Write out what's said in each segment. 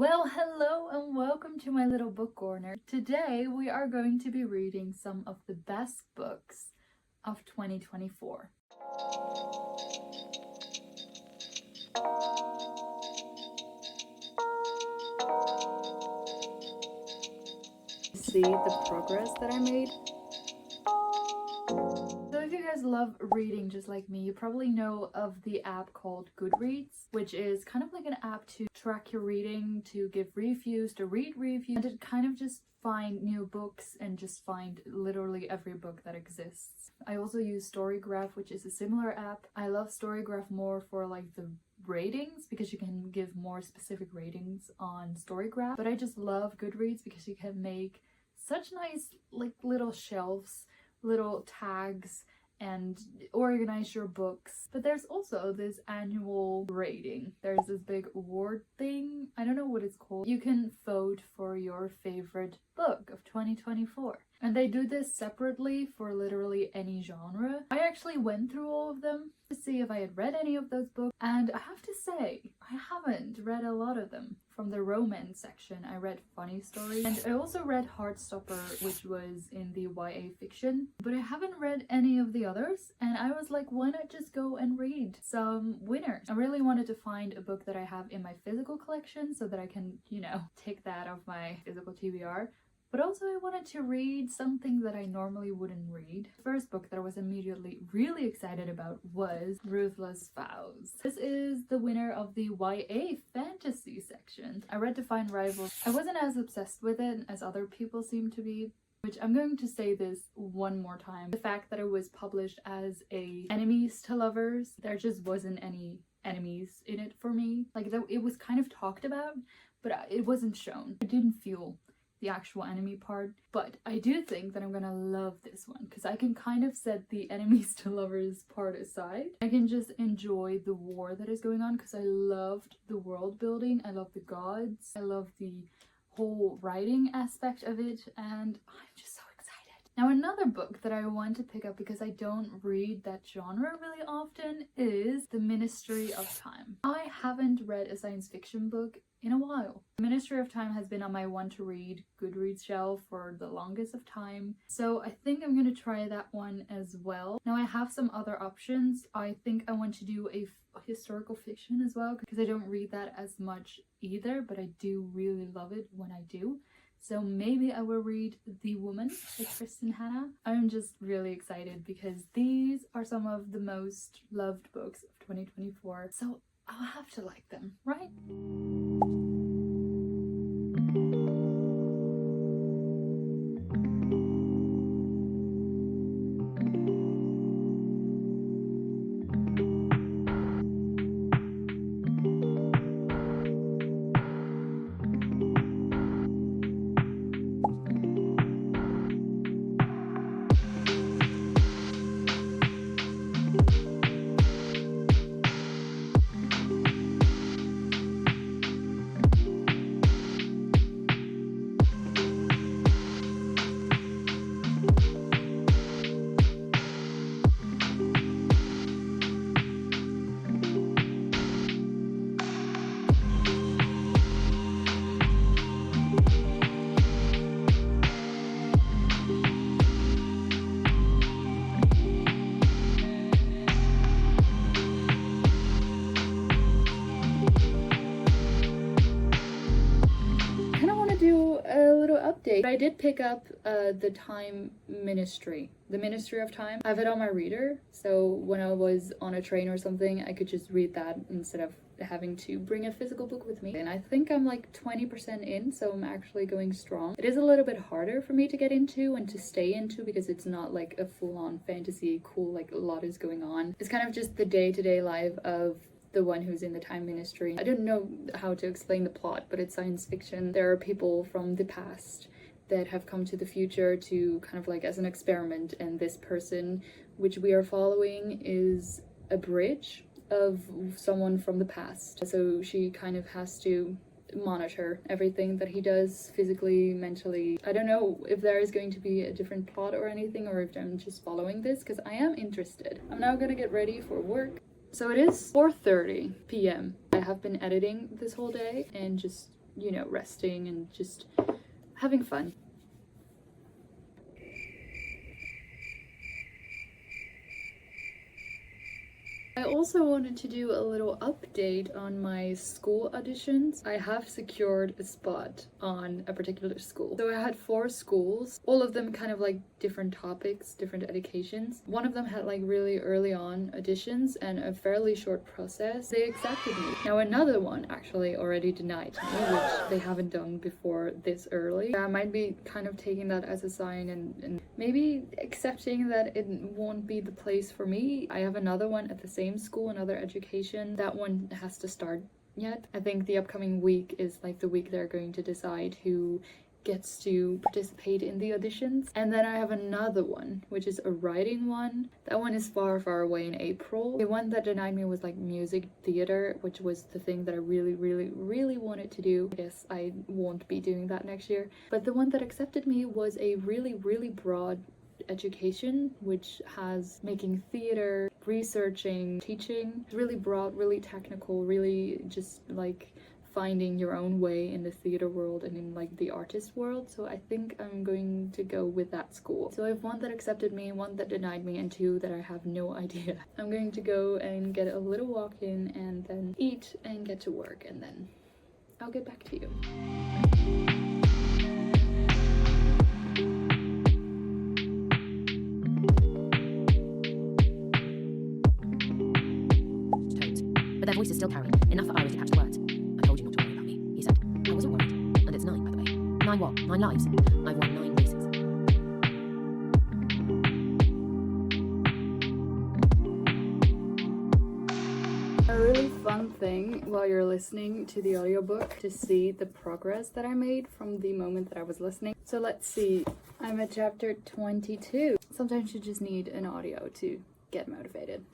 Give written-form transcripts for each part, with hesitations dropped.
Well, hello and welcome to my little book corner. Today we are going to be reading some of the best books of 2024. See the progress that I made? So if you guys love reading just like me, you probably know of the app called Goodreads, which is kind of like an app to track your reading, to give reviews, to read reviews, and to kind of just find new books and just find literally every book that exists. I also use Storygraph, which is a similar app. I love Storygraph more for like the ratings because you can give more specific ratings on Storygraph, but I just love Goodreads because you can make such nice like little shelves, little tags, and organize your books. But there's also this annual rating. There's this big award thing. I don't know what it's called. You can vote for your favorite book of 2024. And they do this separately for literally any genre. I actually went through all of them to see if I had read any of those books. And I have to say, I haven't read a lot of them. From the romance section, I read funny stories, and I also read Heartstopper, which was in the YA fiction, but I haven't read any of the others, and I was like, why not just go and read some winners? I really wanted to find a book that I have in my physical collection so that I can, take that off my physical TBR. But also I wanted to read something that I normally wouldn't read. The first book that I was immediately really excited about was Ruthless Vows. This is the winner of the YA fantasy section. I read Defiant Rivals. I wasn't as obsessed with it as other people seem to be, which I'm going to say this one more time. The fact that it was published as a enemies to lovers, there just wasn't any enemies in it for me. Like it was kind of talked about, but it wasn't shown. I didn't feel the actual enemy part, but I do think that I'm gonna love this one because I can kind of set the enemies to lovers part aside. I can just enjoy the war that is going on because I loved the world building, I love the gods, I love the whole writing aspect of it, and I'm just so excited. Now another book that I want to pick up because I don't read that genre really often is The Ministry of Time. I haven't read a science fiction book in a while. The Ministry of Time has been on my want to read Goodreads shelf for the longest of time, so I think I'm gonna try that one as well. Now I have some other options. I think I want to do a historical fiction as well because I don't read that as much either, but I do really love it when I do. So maybe I will read The Woman by Kristen Hanna. I'm just really excited because these are some of the most loved books of 2024. So I'll have to like them, right? Update. I did pick up the Time Ministry, the Ministry of Time. I have it on my reader, so when I was on a train or something, I could just read that instead of having to bring a physical book with me. And I think I'm like 20% in, so I'm actually going strong. It is a little bit harder for me to get into and to stay into because it's not like a full-on fantasy, cool, like a lot is going on. It's kind of just the day-to-day life of the one who's in the Time Ministry. I don't know how to explain the plot, but it's science fiction. There are people from the past that have come to the future to kind of like as an experiment, and this person which we are following is a bridge of someone from the past. So she kind of has to monitor everything that he does physically, mentally. I don't know if there is going to be a different plot or anything, or if I'm just following this because I am interested. I'm now gonna get ready for work. So it is 4:30 p.m. I have been editing this whole day and just you know, resting and just having fun. I also wanted to do a little update on my school auditions. I have secured a spot on a particular school. So I had 4 schools, all of them kind of like different topics, different educations. One of them had like really early on auditions and a fairly short process. They accepted me. Now another one actually already denied me, which they haven't done before this early. I might be kind of taking that as a sign and maybe accepting that it won't be the place for me. I have another one at the same school, another education. That one has to start yet. I think the upcoming week is like the week they're going to decide who gets to participate in the auditions. And then I have another one, which is a writing one. That one is far away in April. The one that denied me was like music theater, which was the thing that I really wanted to do. I guess I won't be doing that next year. But the one that accepted me was a really broad education, which has making theater, researching, teaching. It's really broad, really technical, really just like finding your own way in the theater world and in like the artist world. So I think I'm going to go with that school. So I have one that accepted me, one that denied me, and 2 that I have no idea. I'm going to go and get a little walk in and then eat and get to work, and then I'll get back to you. But their voices still carried enough for Iris to capture words. I told you not to worry about me, he said. I wasn't worried. And it's 9, by the way. 9 what? 9 lives. I've won 9 races. A really fun thing while you're listening to the audiobook to see the progress that I made from the moment that I was listening. So let's see. I'm at chapter 22. Sometimes you just need an audio to get motivated.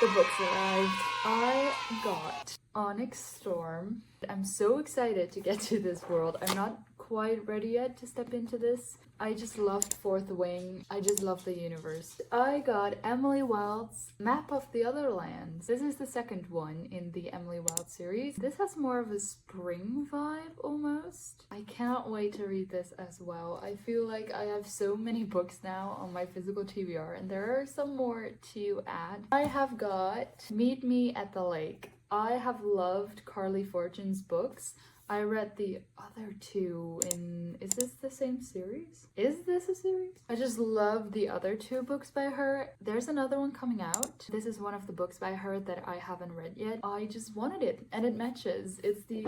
The books arrived. I got Onyx Storm. I'm so excited to get to this world. I'm not quite ready yet to step into this. I just loved Fourth Wing. I just love the universe. I got Emily Wilde's Map of the Other Lands. This is the second one in the Emily Wilde series. This has more of a spring vibe almost. I cannot wait to read this as well. I feel like I have so many books now on my physical TBR, and there are some more to add. I have got Meet Me at the Lake. I have loved Carly Fortune's books. I read the other 2 in... Is this the same series? Is this a series? I just love the other 2 books by her. There's another one coming out. This is one of the books by her that I haven't read yet. I just wanted it, and it matches. It's the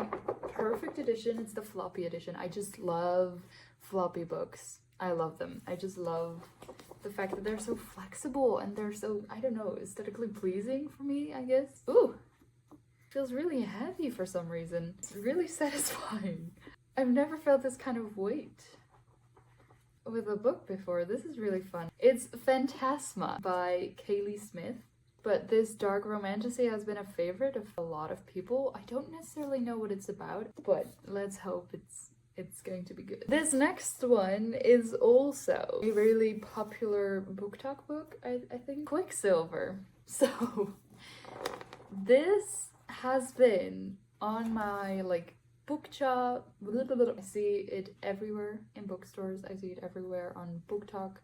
perfect edition. It's the floppy edition. I just love floppy books. I love them. I just love the fact that they're so flexible and they're so, I don't know, aesthetically pleasing for me, I guess. Ooh! Feels really heavy for some reason. It's really satisfying. I've never felt this kind of weight with a book before. This is really fun. It's Phantasma by Kaylee Smith, but this dark romantasy has been a favorite of a lot of people. I don't necessarily know what it's about, but let's hope it's going to be good. This next one is also a really popular book talk book, I think. Quicksilver. So this has been on my like book shop. I see it everywhere in bookstores. I see it everywhere on Book Talk,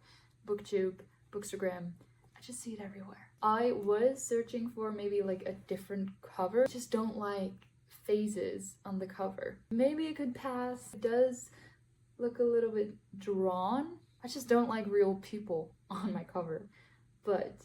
BookTube, Bookstagram. I just see it everywhere. I was searching for maybe like a different cover. I just don't like phases on the cover. Maybe it could pass. It does look a little bit drawn. I just don't like real people on my cover. But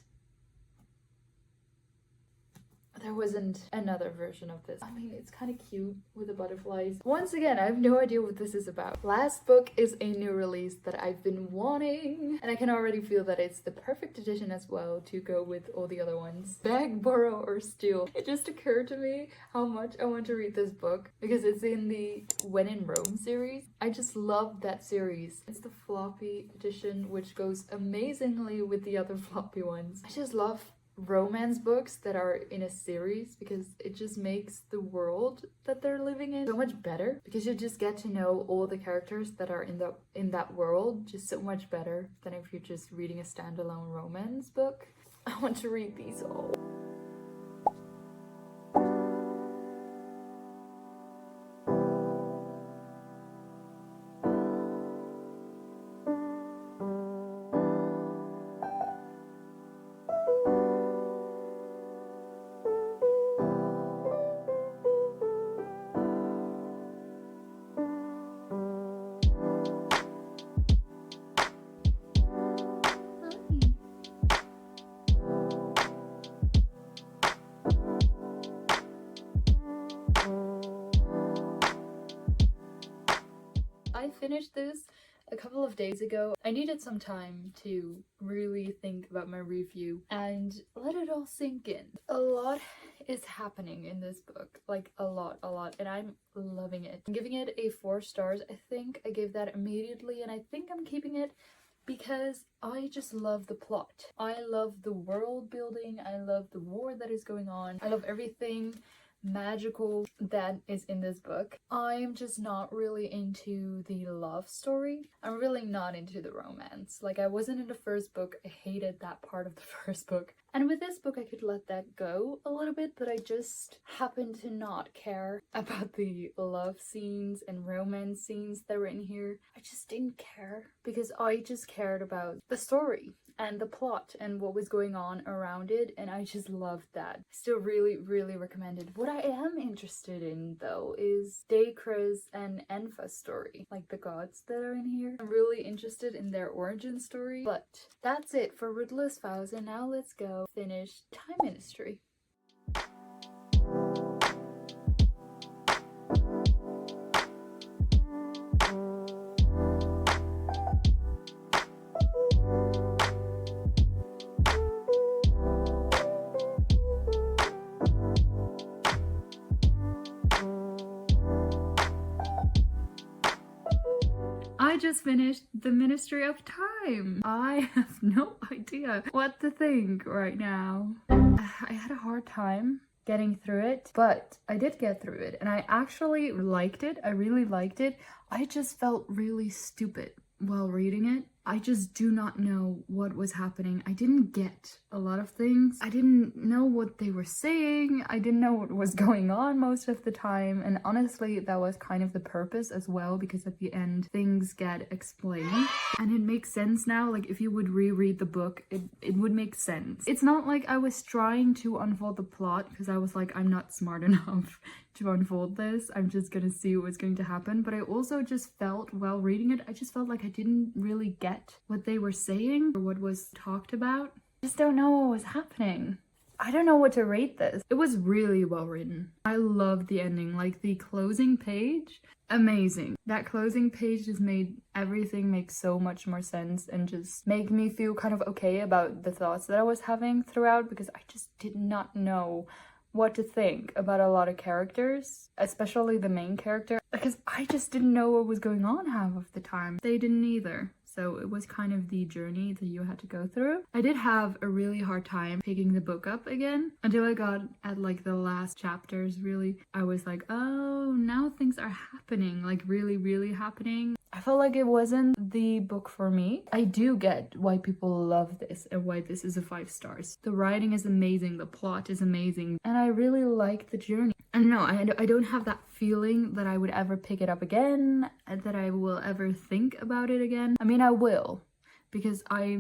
there wasn't another version of this. I mean, it's kind of cute with the butterflies. Once again, I have no idea what this is about. Last book is a new release that I've been wanting, and I can already feel that it's the perfect edition as well to go with all the other ones. Beg, borrow, or steal. It just occurred to me how much I want to read this book because it's in the When in Rome series. I just love that series. It's the floppy edition, which goes amazingly with the other floppy ones. I just love romance books that are in a series because it just makes the world that they're living in so much better, because you just get to know all the characters that are in that world just so much better than if you're just reading a standalone romance book. I want to read these all. I finished this a couple of days ago. I needed some time to really think about my review and let it all sink in. A lot is happening in this book, like a lot, and I'm loving it. I'm giving it a 4 stars. I think I gave that immediately, and I think I'm keeping it because I just love the plot. I love the world building. I love the war that is going on. I love everything magical that is in this book. I'm just not really into the love story. I'm really not into the romance. Like, I wasn't in the first book. I hated that part of the first book. And with this book, I could let that go a little bit, but I just happen to not care about the love scenes and romance scenes that were in here. I just didn't care because I just cared about the story and the plot and what was going on around it, and I just loved that. Still really recommend it. What I am interested in though is Dacre's and Enfa's story, like the gods that are in here. I'm really interested in their origin story. But that's it for Rootless Vows, and now let's go finish Time Ministry. I just finished The Ministry of Time. I have no idea what to think right now. I had a hard time getting through it, but I did get through it, and I actually liked it. I really liked it. I just felt really stupid while reading it. I just do not know what was happening. I didn't get a lot of things. I didn't know what they were saying. I didn't know what was going on most of the time. And honestly, that was kind of the purpose as well, because at the end, things get explained. And it makes sense now. Like, if you would reread the book, it would make sense. It's not like I was trying to unfold the plot, because I was like, I'm not smart enough to unfold this. I'm just gonna see what's going to happen. But I also just felt, while reading it, I just felt like I didn't really get what they were saying or what was talked about. I just don't know what was happening. I don't know what to rate this. It was really well written. I loved the ending. Like, the closing page, amazing. That closing page just made everything make so much more sense and just make me feel kind of okay about the thoughts that I was having throughout, because I just did not know what to think about a lot of characters, especially the main character, because I just didn't know what was going on half of the time. They didn't either. So it was kind of the journey that you had to go through. I did have a really hard time picking the book up again until I got at like the last chapters. Really, I was like, oh, now things are happening, like really happening. I felt like it wasn't the book for me. I do get why people love this and why this is a 5 stars. The writing is amazing, the plot is amazing, and I really like the journey. And no, I don't have that feeling that I would ever pick it up again, that I will ever think about it again. I mean, I will, because I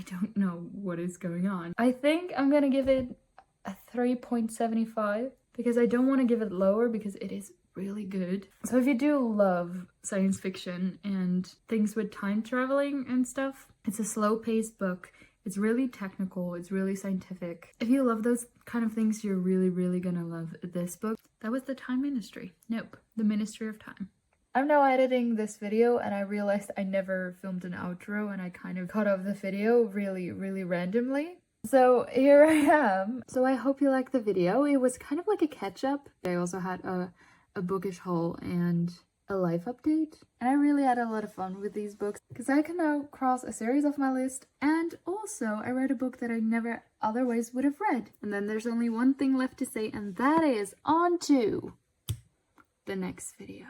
don't know what is going on. I think I'm gonna give it a 3.75 because I don't want to give it lower because it is really good. So if you do love science fiction and things with time traveling and stuff, it's a slow-paced book. It's really technical, it's really scientific. If you love those kind of things, you're really gonna love this book. That was The Time Ministry. Nope, The Ministry of Time. I'm now editing this video and I realized I never filmed an outro and I kind of cut off the video really randomly. So here I am. So I hope you liked the video. It was kind of like a catch-up. I also had a bookish haul and a life update, and I really had a lot of fun with these books because I can now cross a series off my list, and also I read a book that I never otherwise would have read. And then there's only one thing left to say, and that is on to the next video.